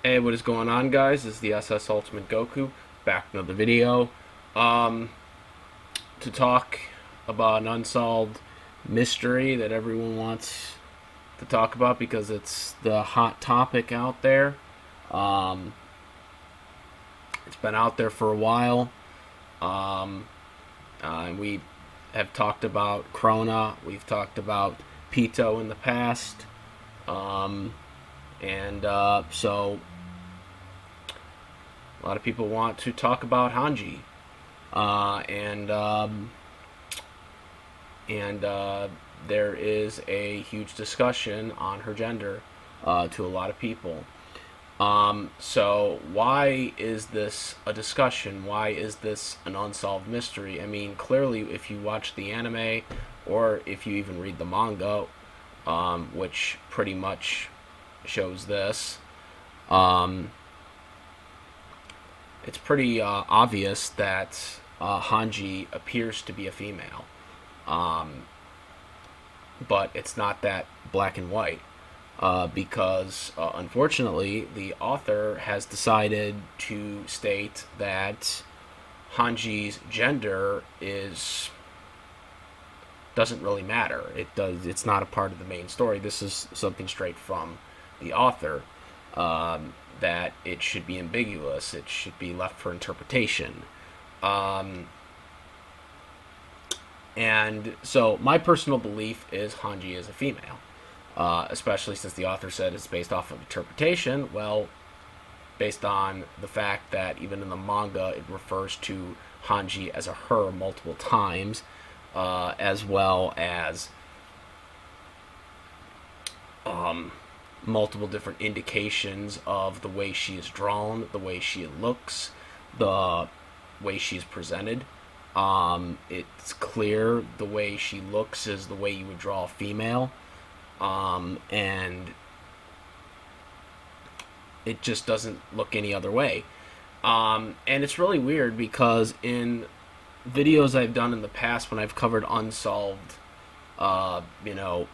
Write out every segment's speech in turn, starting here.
Hey, what is going on, guys? This is the SS Ultimate Goku back with another video um, to talk about an unsolved mystery that everyone wants to talk about because it's the hot topic out there. Um, it's been out there for a while, um, and we have talked about Krona. We've talked about Pito in the past, um, and so a lot of people want to talk about Hanji, and there is a huge discussion on her gender to a lot of people. So why is this a discussion? Why is this an unsolved mystery? I mean, clearly, if you watch the anime or if you even read the manga, which pretty much shows this, um, it's pretty obvious that Hanji appears to be a female, um, but it's not that black and white because unfortunately the author has decided to state that Hanji's gender is doesn't really matter. It's not a part of the main story. This is something straight from the author. That it should be ambiguous. It should be left for interpretation. Um, and so my personal belief is Hanji is a female, especially since the author said it's based off of interpretation. Well, based on the fact that even in the manga it refers to Hanji as a her multiple times, as well as um, multiple different indications of the way she is drawn, the way she looks, the way she's presented. It's clear the way she looks is the way you would draw a female, and it just doesn't look any other way. And it's really weird because in videos I've done in the past when I've covered unsolved, you know,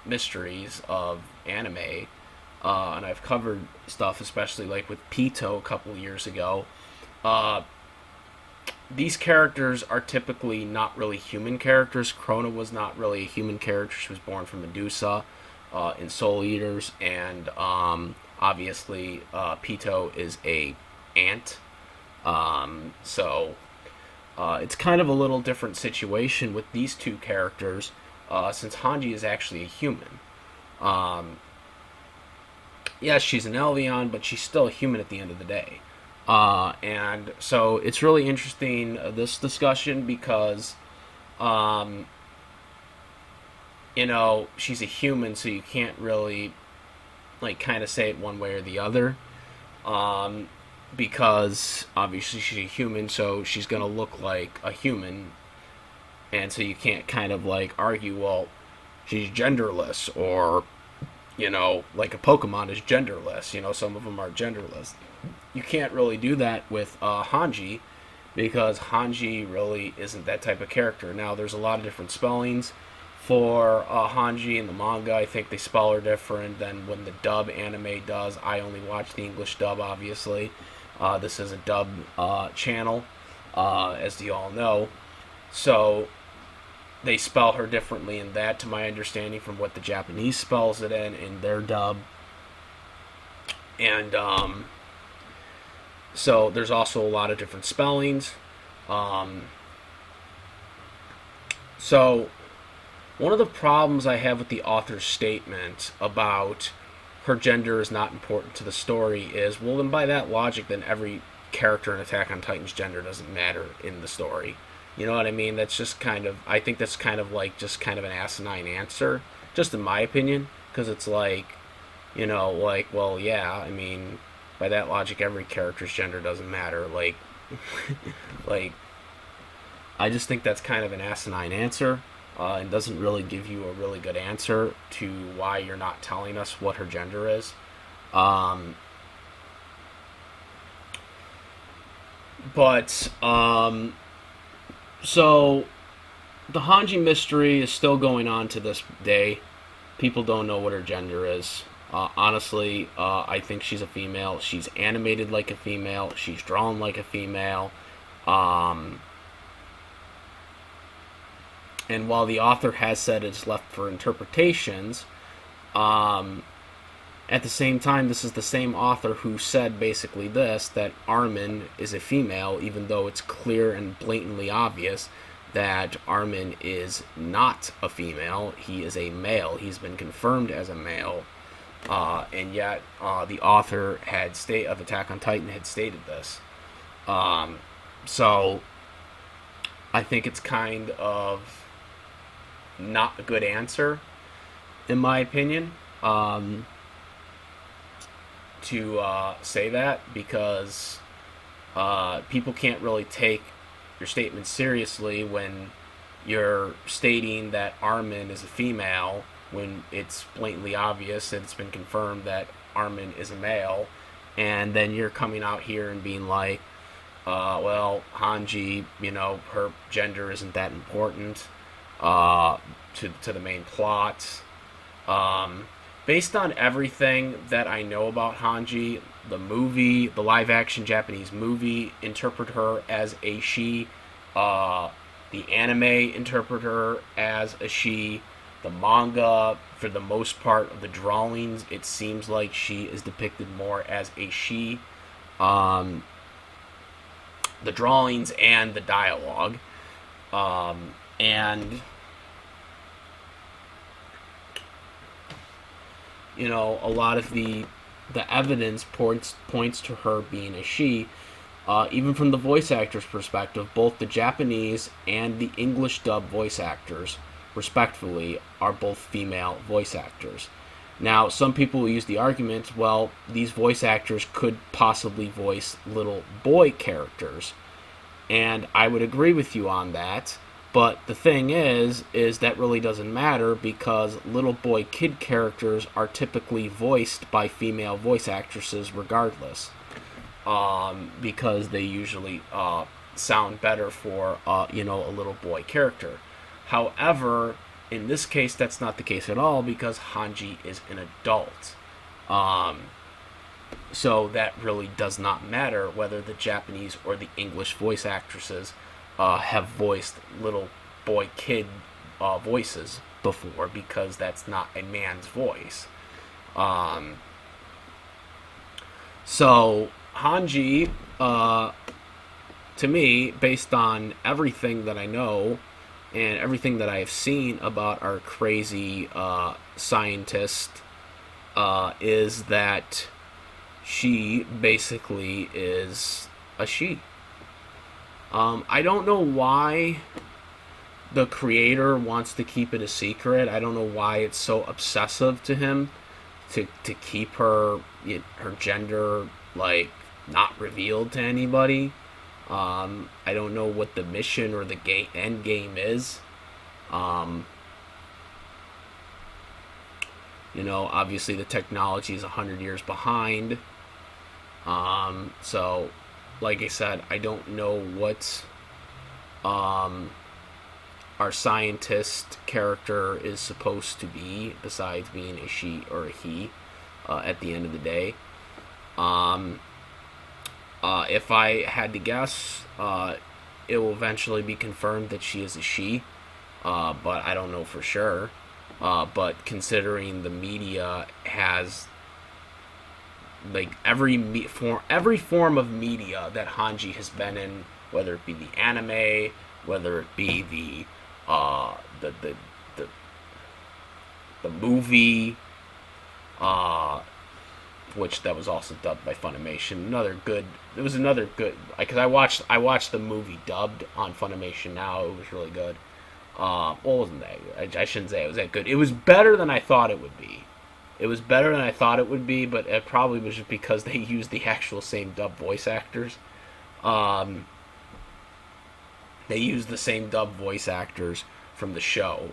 mysteries of anime, and I've covered stuff, especially like with Pito a couple years ago. Uh, these characters are typically not really human characters. Krona was not really a human character. She was born from Medusa in Soul Eaters, and obviously Pito is a ant. So it's kind of a little different situation with these two characters, since Hanji is actually a human. Um, yes, she's an Eldian, but she's still a human at the end of the day. And so it's really interesting, this discussion, because, um, she's a human, so you can't really, like, kind of say it one way or the other. Um, because obviously she's a human, so she's going to look like a human, and so you can't kind of like argue, well, she's genderless, or like a Pokemon is genderless. Some of them are genderless. You can't really do that with Hanji because Hanji really isn't that type of character. Now, there's a lot of different spellings for Hanji in the manga. I think they spell her different than when the dub anime does. I only watch the English dub, obviously. This is a dub channel, as you all know. So they spell her differently in that, to my understanding, from what the Japanese spells it in their dub. And so there's also a lot of different spellings. Um, so one of the problems I have with the author's statement about her gender is not important to the story is, well, then by that logic, then every character in Attack on Titan's gender doesn't matter in the story. You know what I mean? That's just kind of, I think that's kind of like just kind of an asinine answer, just in my opinion, because it's like, like, well, yeah, I mean, by that logic, every character's gender doesn't matter. Like, like, I just think that's kind of an asinine answer, and doesn't really give you a really good answer to why you're not telling us what her gender is. Um, but so the Hanji mystery is still going on to this day. People don't know what her gender is. Honestly, I think she's a female. She's animated like a female. She's drawn like a female. Um, and while the author has said it's left for interpretations, um, at the same time, this is the same author who said basically this, that Armin is a female, even though it's clear and blatantly obvious that Armin is not a female. He is a male. He's been confirmed as a male. And yet, the author of Attack on Titan had stated this. So, I think it's kind of not a good answer, in my opinion. To say that, because people can't really take your statement seriously when you're stating that Armin is a female when it's blatantly obvious and it's been confirmed that Armin is a male, and then you're coming out here and being like, well, Hanji, her gender isn't that important to the main plot. Based on everything that I know about Hanji, the live action Japanese movie, interpret her as a she. The anime interpret her as a she. The manga, for the most part of the drawings, it seems like she is depicted more as a she. The drawings and the dialogue. And a lot of the evidence points to her being a she. Even from the voice actor's perspective, both the Japanese and the English dub voice actors, respectively, are both female voice actors. Now, some people will use the argument, well, these voice actors could possibly voice little boy characters. And I would agree with you on that. But the thing is that really doesn't matter, because little boy kid characters are typically voiced by female voice actresses regardless. Because they usually sound better for, a little boy character. However, in this case, that's not the case at all, because Hanji is an adult. So that really does not matter whether the Japanese or the English voice actresses have voiced little boy kid voices before, because that's not a man's voice. So Hanji, to me, based on everything that I know and everything that I have seen about our crazy scientist, is that she basically is a she. I don't know why the creator wants to keep it a secret. I don't know why it's so obsessive to him to keep her gender not revealed to anybody. I don't know what the mission or the end game is. Obviously the technology is 100 years behind. So, like I said, I don't know what our scientist character is supposed to be, besides being a she or a he, at the end of the day. If I had to guess, it will eventually be confirmed that she is a she, but I don't know for sure. But considering the media has every form of media that Hanji has been in, whether it be the anime, whether it be the movie, which that was also dubbed by Funimation. It was another good, because I watched the movie dubbed on Funimation. Now it was really good. Well, it wasn't that good. I shouldn't say it was that good. It was better than I thought it would be. But it probably was just because they used the actual same dub voice actors. They used the same dub voice actors from the show.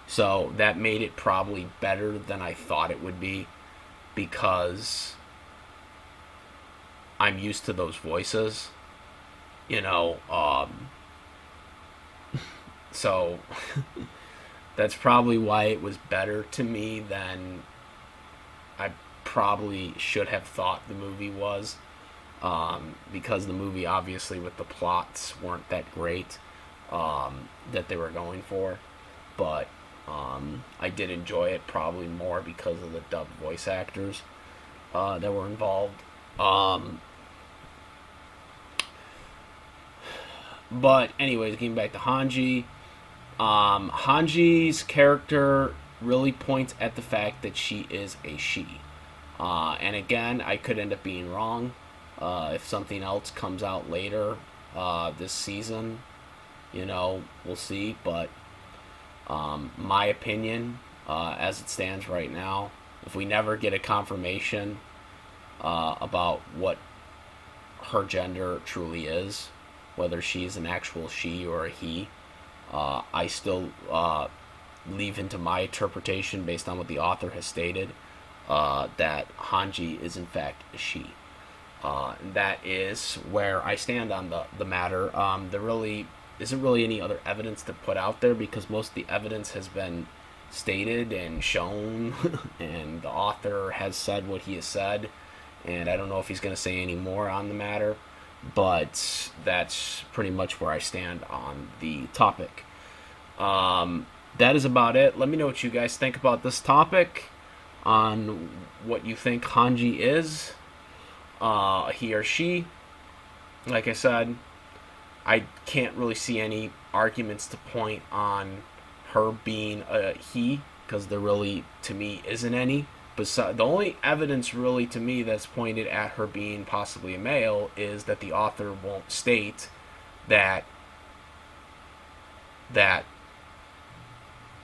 So that made it probably better than I thought it would be, because I'm used to those voices. So that's probably why it was better to me than I probably should have thought the movie was, because the movie, obviously, with the plots weren't that great, that they were going for. But I did enjoy it probably more because of the dubbed voice actors that were involved. But anyways, getting back to Hange, Hanji's character really points at the fact that she is a she. And again, I could end up being wrong if something else comes out later this season. We'll see. But my opinion, as it stands right now, if we never get a confirmation about what her gender truly is, whether she's an actual she or a he, I still leave into my interpretation, based on what the author has stated, that Hange is in fact a she. That is where I stand on the matter. There really isn't really any other evidence to put out there, because most of the evidence has been stated and shown, and the author has said what he has said, and I don't know if he's going to say any more on the matter, but that's pretty much where I stand on the topic. That is about it. Let me know what you guys think about this topic, on what you think Hange is, he or she. Like I said, I can't really see any arguments to point on her being a he, because there really, to me, isn't any. The only evidence really to me that's pointed at her being possibly a male is that the author won't state that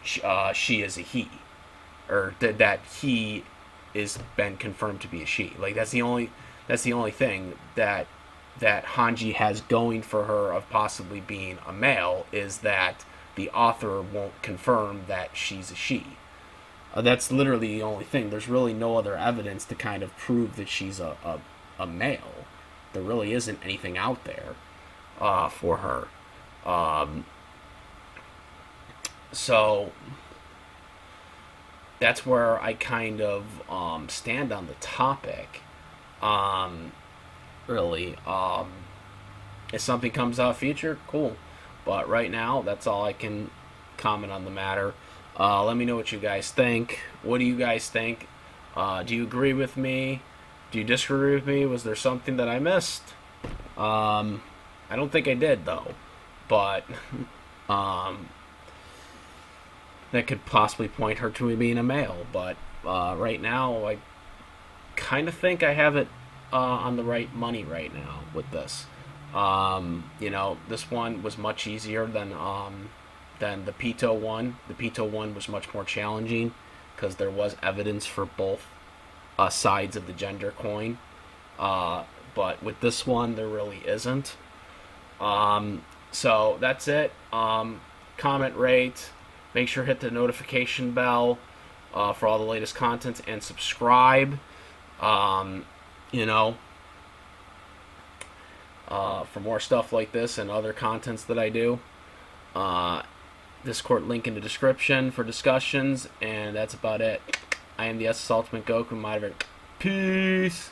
she is a he, or that he is been confirmed to be a she. Like, that's the only thing that Hange has going for her of possibly being a male, is that the author won't confirm that she's a she. That's literally the only thing. There's really no other evidence to kind of prove that she's a male. There really isn't anything out there for her. So that's where I kind of stand on the topic. Really. If something comes out future, cool. But right now, that's all I can comment on the matter. Let me know what you guys think. What do you guys think? Do you agree with me? Do you disagree with me? Was there something that I missed? I don't think I did, though. But that could possibly point her to me being a male. But right now, I kind of think I have it on the right money right now with this. This one was much easier than the Pito one. The Pito one was much more challenging, because there was evidence for both sides of the gender coin. But with this one, there really isn't. So that's it. Comment, rate. Make sure to hit the notification bell for all the latest content, and subscribe. For more stuff like this and other contents that I do. Discord link in the description for discussions, and that's about it. I am the SS Ultimate Goku. Peace.